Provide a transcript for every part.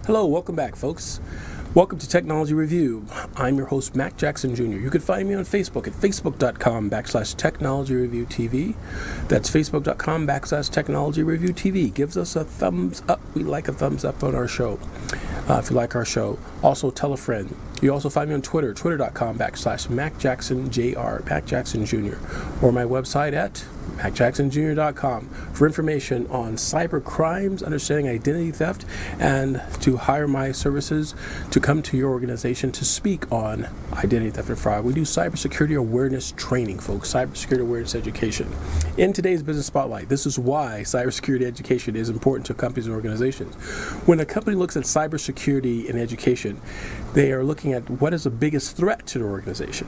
Hello, welcome back, folks. Welcome to Technology Review. I'm your host, Mac Jackson Jr. You can find me on Facebook at facebook.com/Technology Review TV. That's facebook.com/Technology Review TV. Gives us a thumbs up. We like a thumbs up on our show. If you like our show, also tell a friend. You also find me on Twitter, twitter.com/MacJacksonJR, Mac Jackson Jr., or my website at MacJacksonJr.com for information on cyber crimes, understanding identity theft, and to hire my services to come to your organization to speak on identity theft and fraud. We do cybersecurity awareness training, folks, cybersecurity awareness education. In today's Business Spotlight, this is why cybersecurity education is important to companies and organizations. When a company looks at cybersecurity and education, they are looking at what is the biggest threat to their organization.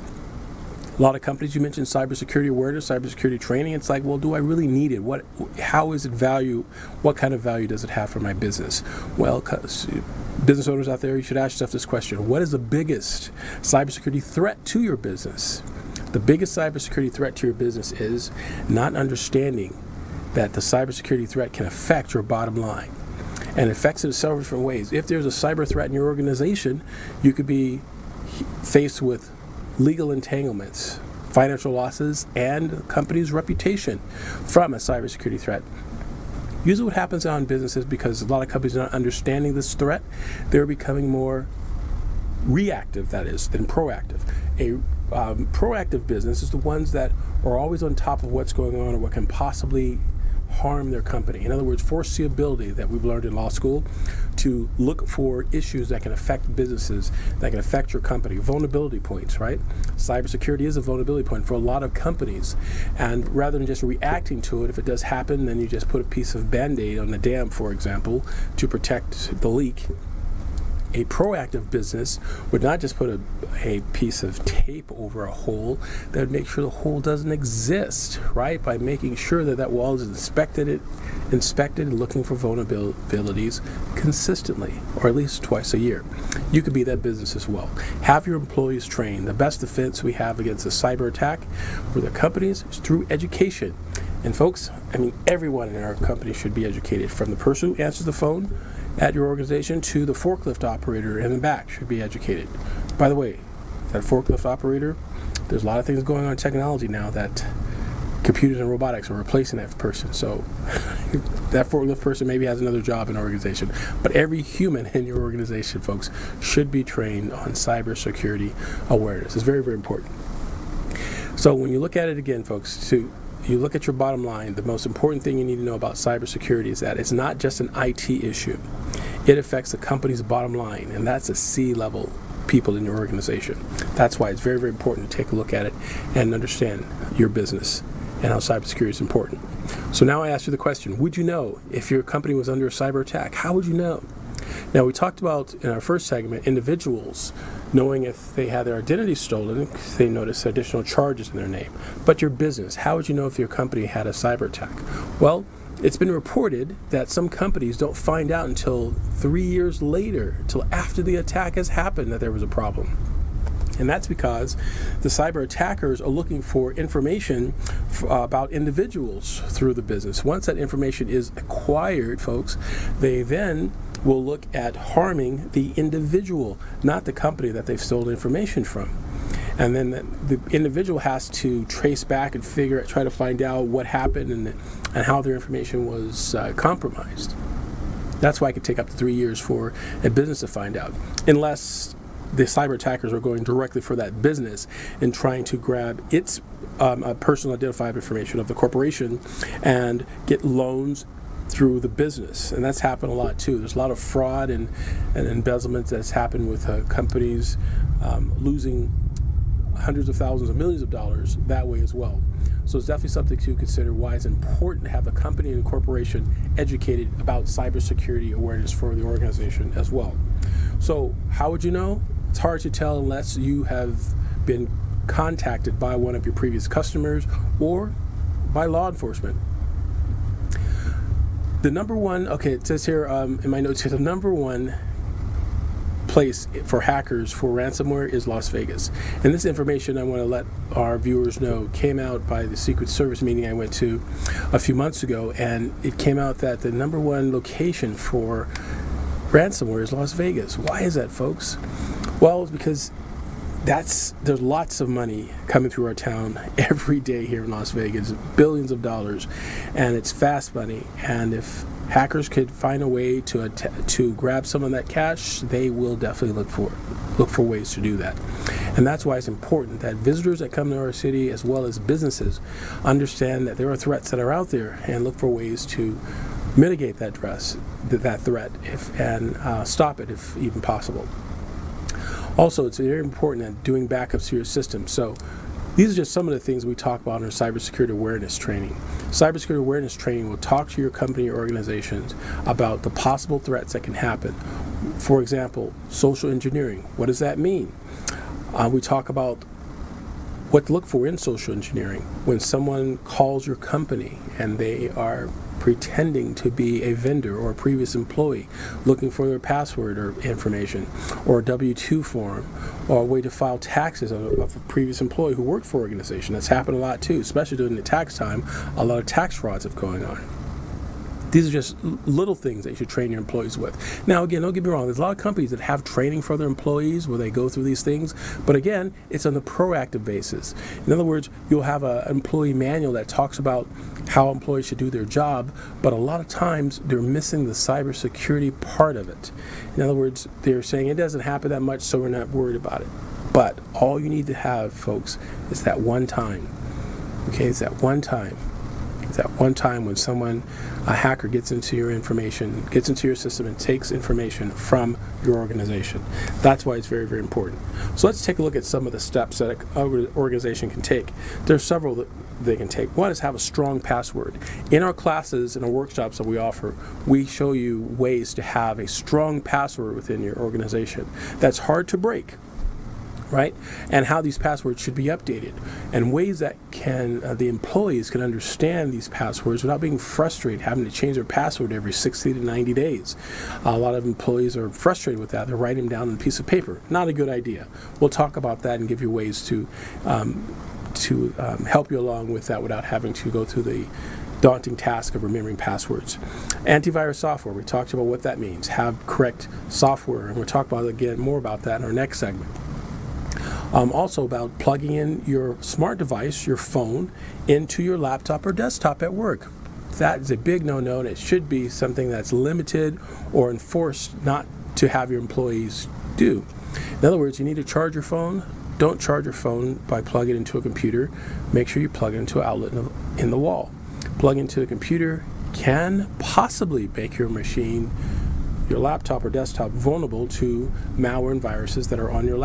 A lot of companies, you mentioned cybersecurity awareness, cybersecurity training. It's like, well, do I really need it? How is it value? What kind of value does it have for my business? Well, business owners out there, you should ask yourself this question. What is the biggest cybersecurity threat to your business? The biggest cybersecurity threat to your business is not understanding that the cybersecurity threat can affect your bottom line. And it affects it in several different ways. If there's a cyber threat in your organization, you could be faced with legal entanglements, financial losses, and the company's reputation from a cybersecurity threat. Usually what happens in businesses, because a lot of companies are not understanding this threat, they're becoming more reactive, that is, than proactive. A proactive business is the ones that are always on top of what's going on or what can possibly harm their company. In other words, foreseeability that we've learned in law school, to look for issues that can affect businesses, that can affect your company, vulnerability points, right? Cybersecurity is a vulnerability point for a lot of companies. And rather than just reacting to it, if it does happen, then you just put a piece of Band-Aid on the dam, for example, to protect the leak. A proactive business would not just put a piece of tape over a hole, that would make sure the hole doesn't exist, right? By making sure that that wall is inspected and looking for vulnerabilities consistently, or at least twice a year. You could be that business as well. Have your employees trained. The best defense we have against a cyber attack for the companies is through education. And folks, everyone in our company should be educated, from the person who answers the phone at your organization to the forklift operator in the back should be educated. By the way, that forklift operator, there's a lot of things going on in technology now that computers and robotics are replacing that person. So that forklift person maybe has another job in our organization. But every human in your organization, folks, should be trained on cybersecurity awareness. It's very, very important. So when you look at it again, folks, you look at your bottom line, the most important thing you need to know about cybersecurity is that it's not just an IT issue. It affects the company's bottom line, and that's a C-level people in your organization. That's why it's very, very important to take a look at it and understand your business and how cybersecurity is important. So now I ask you the question, would you know if your company was under a cyber attack? How would you know? Now, we talked about in our first segment individuals knowing if they had their identity stolen, if they noticed additional charges in their name. But your business, how would you know if your company had a cyber attack? Well, it's been reported that some companies don't find out until 3 years later, until after the attack has happened, that there was a problem. And that's because the cyber attackers are looking for information about individuals through the business. Once that information is acquired, folks, they then will look at harming the individual, not the company that they've stolen information from. And then the individual has to trace back and try to find out what happened and how their information was compromised. That's why it could take up to 3 years for a business to find out, unless the cyber attackers are going directly for that business and trying to grab its personal identifiable information of the corporation and get loans through the business. And that's happened a lot too. There's a lot of fraud and embezzlement that's happened with companies losing hundreds of thousands of millions of dollars that way as well. So it's definitely something to consider, why it's important to have a company and a corporation educated about cybersecurity awareness for the organization as well. So how would you know? It's hard to tell unless you have been contacted by one of your previous customers or by law enforcement. The number one, it says here in my notes here, the number one place for hackers for ransomware is Las Vegas. And this information, I want to let our viewers know, came out by the Secret Service meeting I went to a few months ago, and it came out that the number one location for ransomware is Las Vegas. Why is that, folks? Well, it's because there's lots of money coming through our town every day here in Las Vegas, billions of dollars, and it's fast money. And if hackers could find a way to grab some of that cash, they will definitely look for ways to do that. And that's why it's important that visitors that come to our city, as well as businesses, understand that there are threats that are out there and look for ways to mitigate that threat and stop it if even possible. Also, it's very important that doing backups to your system. So these are just some of the things we talk about in our cybersecurity awareness training. Cybersecurity awareness training will talk to your company or organizations about the possible threats that can happen. For example, social engineering. What does that mean? We talk about what to look for in social engineering. When someone calls your company and they are pretending to be a vendor or a previous employee, looking for their password or information, or a W-2 form, or a way to file taxes of a previous employee who worked for an organization. That's happened a lot too, especially during the tax time. A lot of tax frauds have going on. These are just little things that you should train your employees with. Now, again, don't get me wrong. There's a lot of companies that have training for their employees where they go through these things. But again, it's on the proactive basis. In other words, you'll have an employee manual that talks about how employees should do their job. But a lot of times, they're missing the cybersecurity part of it. In other words, they're saying it doesn't happen that much, so we're not worried about it. But all you need to have, folks, is that one time. Okay, it's that one time. It's that one time when a hacker gets into your information, gets into your system and takes information from your organization. That's why it's very, very important. So let's take a look at some of the steps that an organization can take. There's several that they can take. One is have a strong password. In our classes and our workshops that we offer, we show you ways to have a strong password within your organization that's hard to break. Right? And how these passwords should be updated, and ways that the employees can understand these passwords without being frustrated having to change their password every 60 to 90 days. A lot of employees are frustrated with that. They're writing them down on a piece of paper. Not a good idea. We'll talk about that and give you ways to help you along with that without having to go through the daunting task of remembering passwords. Antivirus software, we talked about what that means. Have correct software, and we'll talk about again more about that in our next segment. Also about plugging in your smart device, your phone, into your laptop or desktop at work. That is a big no-no, and it should be something that's limited or enforced not to have your employees do. In other words, you need to charge your phone. Don't charge your phone by plugging it into a computer. Make sure you plug it into an outlet in the wall. Plug into a computer can possibly make your laptop or desktop vulnerable to malware and viruses that are on your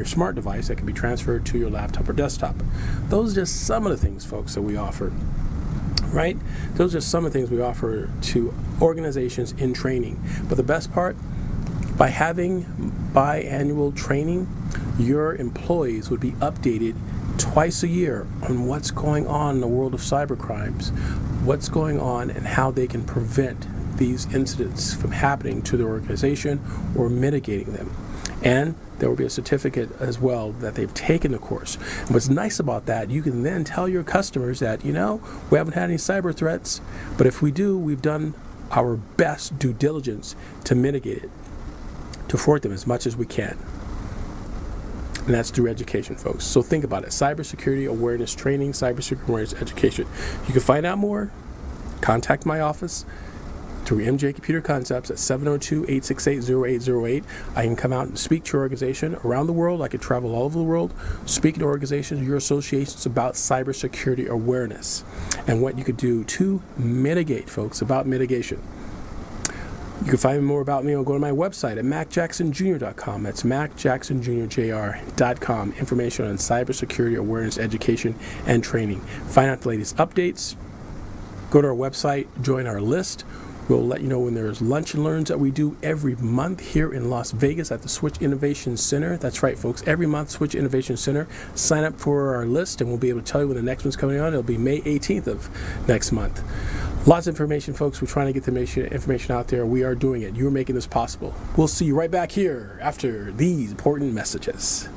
smart device that can be transferred to your laptop or desktop. Those are just some of the things, folks, that we offer. Right? Those are some of the things we offer to organizations in training. But the best part, by having biannual training, your employees would be updated twice a year on what's going on in the world of cybercrimes, what's going on and how they can prevent these incidents from happening to their organization or mitigating them. And there will be a certificate as well that they've taken the course. And what's nice about that, you can then tell your customers that, we haven't had any cyber threats, but if we do, we've done our best due diligence to mitigate it, to thwart them as much as we can. And that's through education, folks. So think about it. Cybersecurity awareness training, cybersecurity awareness education. You can find out more. Contact my office through MJ Computer Concepts at 702-868-0808. I can come out and speak to your organization around the world. I can travel all over the world, speak to organizations, your associations about cybersecurity awareness and what you could do to mitigate, folks, about mitigation. You can find more about me or go to my website at macjacksonjr.com. That's macjacksonjr.com. Information on cybersecurity awareness education and training. Find out the latest updates. Go to our website, join our list. We'll let you know when there's lunch and learns that we do every month here in Las Vegas at the Switch Innovation Center. That's right, folks. Every month, Switch Innovation Center. Sign up for our list, and we'll be able to tell you when the next one's coming on. It'll be May 18th of next month. Lots of information, folks. We're trying to get the information out there. We are doing it. You're making this possible. We'll see you right back here after these important messages.